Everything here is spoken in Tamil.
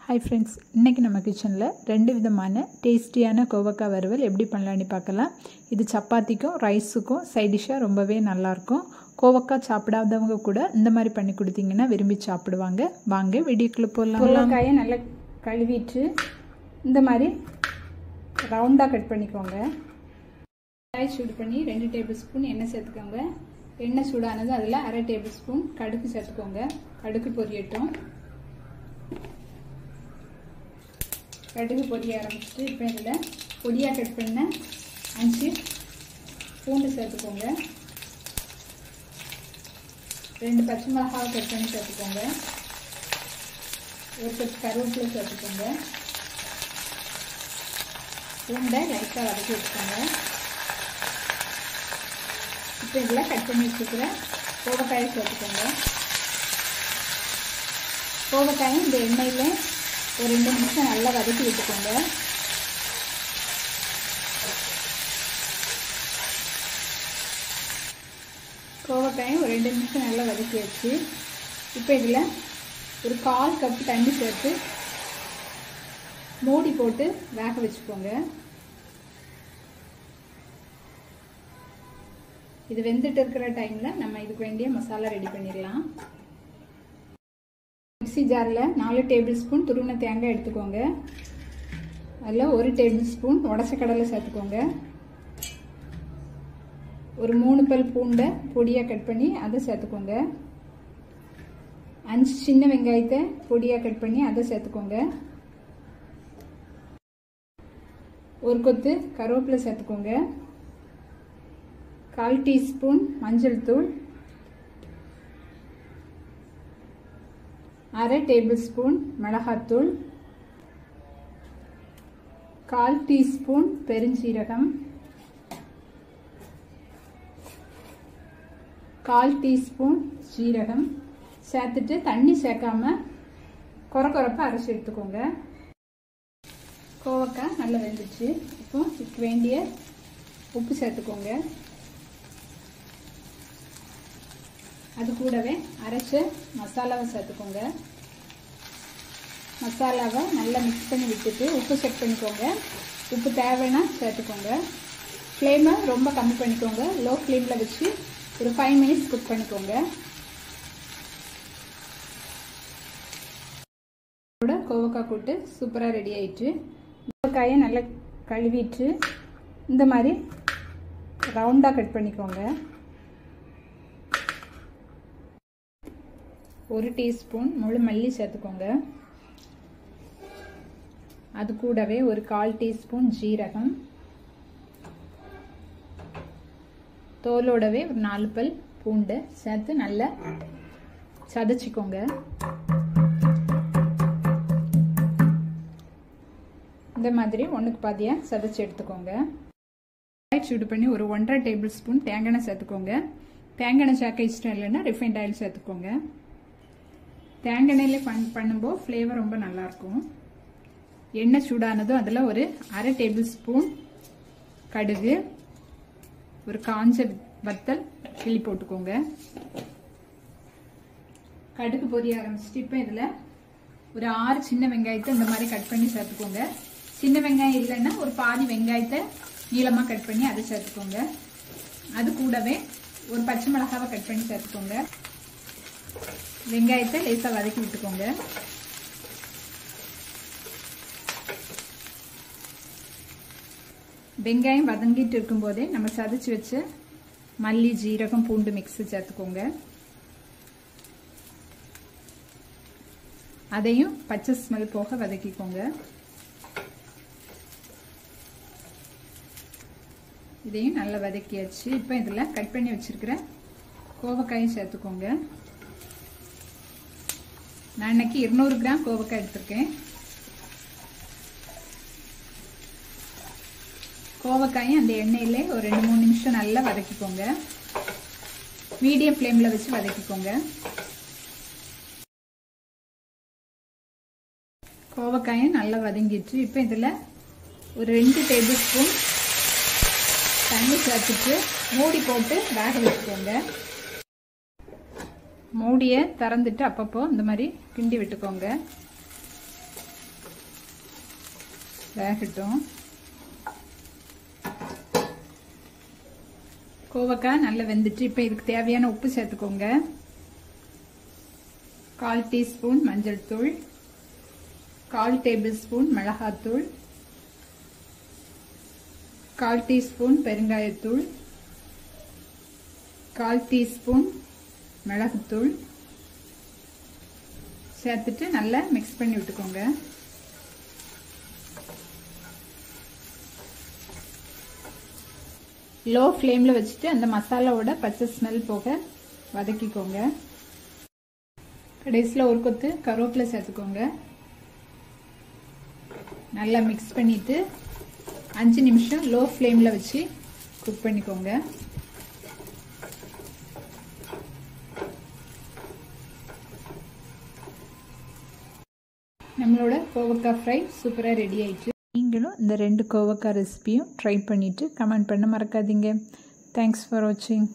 हाई फ्रेंड्स इनके नम्म किचन ரெண்டு விதமான டேஸ்டியான கோவக்காய் வறுவல் எப்படி பண்ணலாம்னு பார்க்கலாம். இது சப்பாத்திக்கும் ரைஸுக்கும் சைடு டிஷ்ஷா ரொம்பவே நல்லா இருக்கும். கோவக்காய் சாப்பிடாதவங்க கூட இந்த மாதிரி பண்ணி கொடுத்தீங்கன்னா விரும்பி சாப்பிடுவாங்க. வாங்க வீடியோக்குள்ள போலாம். கோவக்காயை நல்லா கழுவிட்டு இந்த மாதிரி ரவுண்டா கட் பண்ணிக்கோங்க. கடாய் சூடு பண்ணி 2 டேபிள் ஸ்பூன் எண்ணெய் சேர்த்துக்கோங்க. எண்ணெய் சூடானது அதில் 1/2 டேபிள் ஸ்பூன் கடுகு சேர்த்துக்கோங்க. கடுகு பொரியட்டும். கடுகு பொரிய ஆரம்பிச்சுட்டு இப்போ இதில் பொடியாக கட் பண்ண 5 பூண்டு சேர்த்துக்கோங்க. 2 பச்சை மிளகாவை கட் பண்ணி சேர்த்துக்கோங்க. ஒரு கப் கருவேப்பிலை சேர்த்துக்கோங்க. பூண்டை லைட்டாக வதக்கி வச்சுக்கோங்க. இப்போ இதில் கட் பண்ணி வச்சுக்கிற கோவக்காயை சேர்த்துக்கோங்க. கோவக்காயும் இந்த எண்ணெயில் ஒரு 2 நிமிஷம் நல்லா வதக்கி விட்டுக்கோங்க. கோவக்காயும் ஒரு 2 நிமிஷம் நல்லா வதக்கி வச்சு இப்போ இதில் ஒரு 1/4 கப் தண்ணி சேர்த்து மூடி போட்டு வேக வச்சுக்கோங்க. இது வெந்துட்டு இருக்கிற டைமில் நம்ம இதுக்கு வேண்டிய மசாலா ரெடி பண்ணிடலாம். மிக்ஸி ஜாரில் 4 டேபிள் ஸ்பூன் துருவின தேங்காய் எடுத்துக்கோங்க. அதில் 1 டேபிள் ஸ்பூன் உடச்ச கடலை சேர்த்துக்கோங்க. ஒரு 3 பல் பூண்டை பொடியாக கட் பண்ணி அதை சேர்த்துக்கோங்க. 5 சின்ன வெங்காயத்தை பொடியாக கட் பண்ணி அதை சேர்த்துக்கோங்க. ஒரு கொத்து கருவேப்பிலை சேர்த்துக்கோங்க. 1/4 டீஸ்பூன் மஞ்சள் தூள், 1/2 டேபிள் ஸ்பூன் மிளகாத்தூள், 1/4 டீஸ்பூன் பெருஞ்சீரகம், 1/4 டீஸ்பூன் ஜீரகம் சேர்த்துட்டு தண்ணி சேர்க்காம கொரப்பா அரைச்சி எடுத்துக்கோங்க. கோவக்காய் நல்லா வெந்துச்சு. இப்போ இதுக்கு வேண்டிய உப்பு சேர்த்துக்கோங்க. அது கூடவே அரைச்ச மசாலாவை சேர்த்துக்கோங்க. மசாலாவை நல்லா மிக்ஸ் பண்ணி விட்டுட்டு உப்பு செக் பண்ணிக்கோங்க. உப்பு தேவைன்னா சேர்த்துக்கோங்க. ஃப்ளேமை ரொம்ப கம்மி பண்ணிக்கோங்க. லோ ஃப்ளேமில் வச்சு ஒரு 5 மினிட்ஸ் குக் பண்ணிக்கோங்க. கோவக்காய் கூட்டு சூப்பராக ரெடி ஆயிட்டு. கோவக்காயை நல்லா கழுவிட்டு இந்த மாதிரி ரவுண்டாக கட் பண்ணிக்கோங்க. 1 டீஸ்பூன் முழு மல்லி சேர்த்துக்கோங்க. அது கூடவே ஒரு 1/4 டீஸ்பூன் ஜீரகம், தோலோடவே ஒரு 4 பல் பூண்டு சேர்த்து நல்லா சதைச்சிக்கோங்க. இந்த மாதிரி ஒன்றுக்கு பாதியாக சதைச்சி எடுத்துக்கோங்க. சூடு பண்ணி ஒரு 1/2 டேபிள் ஸ்பூன் தேங்காய் எண்ணெய் சேர்த்துக்கோங்க. தேங்காய் எண்ணெய் சேர்க்க இஷ்டம் இல்லைன்னா ரிஃபைண்ட் ஆயில் சேர்த்துக்கோங்க. தேங்காய் எண்ணெயிலே பண்ணும்போது ஃப்ளேவர் ரொம்ப நல்லாயிருக்கும். எண்ணெய் சூடானதும் அதில் ஒரு 1/2 டேபிள் ஸ்பூன் கடுகு, ஒரு காஞ்ச வத்தல் கிள்ளி போட்டுக்கோங்க. கடுகு பொரிய ஆரம்பிச்சுட்டு இப்போ இதில் ஒரு 6 சின்ன வெங்காயத்தை இந்த மாதிரி கட் பண்ணி சேர்த்துக்கோங்க. சின்ன வெங்காயம் இல்லைன்னா ஒரு பாதி வெங்காயத்தை நீளமாக கட் பண்ணி அதை சேர்த்துக்கோங்க. அது கூடவே ஒரு பச்சை மிளகாவை கட் பண்ணி சேர்த்துக்கோங்க. வெங்காயத்தை லேசாக வதக்கி விட்டுக்கோங்க. வெங்காயம் வதங்கிட்டு இருக்கும்போதே நம்ம சதைச்சு வச்ச மல்லி, ஜீரகம், பூண்டு மிக்ஸ் சேர்த்துக்கோங்க. அதையும் பச்சை ஸ்மெல் போக வதக்கிக்கோங்க. இதையும் நல்லா வதக்கியாச்சு. இப்போ இதில் கட் பண்ணி வச்சிருக்கிற கோவக்காயும் சேர்த்துக்கோங்க. நான் இன்னைக்கு 200 கிராம் கோவக்காய் எடுத்திருக்கேன். கோவக்காயும் அந்த எண்ணெயிலே ஒரு 2-3 நிமிஷம் நல்லா வதக்கிக்கோங்க. மீடியம் ஃப்ளேமில் வச்சு வதக்கிக்கோங்க. கோவக்காயும் நல்லா வதங்கிடுச்சு. இப்போ இதில் ஒரு 2 டேபிள் ஸ்பூன் தண்ணி சேர்த்துட்டு மூடி போட்டு வேக வச்சுக்கோங்க. மூடியை திறந்துட்டு அப்பப்போ இந்த மாதிரி கிண்டி விட்டுக்கோங்க. வேகட்டும். கோவக்காய் நல்லா வெந்துட்டு இப்போ இதுக்கு தேவையான உப்பு சேர்த்துக்கோங்க. 1/4 டீஸ்பூன் மஞ்சள் தூள், 1/4 டேபிள் ஸ்பூன் மிளகாத்தூள், 1/4 டீஸ்பூன் பெருங்காயத்தூள், 1/4 டீஸ்பூன் மிளகுத்தூள் சேர்த்துட்டு நல்லா மிக்ஸ் பண்ணி விட்டுக்கோங்க. லோ ஃப்ளேமில் வச்சுட்டு அந்த மசாலாவோட பச்சை ஸ்மெல் போக வதக்கிக்கோங்க. கடைசியில் ஒரு கொத்து கருவேப்பிலை சேர்த்துக்கோங்க. நல்லா மிக்ஸ் பண்ணிட்டு 5 நிமிஷம் லோ ஃப்ளேமில் வச்சு குக் பண்ணிக்கோங்க. நம்மளோட கோவக்காய் ஃப்ரை சூப்பராக ரெடி ஆயிடுச்சு. நீங்களும் இந்த 2 கோவக்காய் ரெசிபியும் ட்ரை பண்ணிவிட்டு கமெண்ட் பண்ண மறக்காதீங்க. தேங்க்ஸ் ஃபார் வாட்சிங்.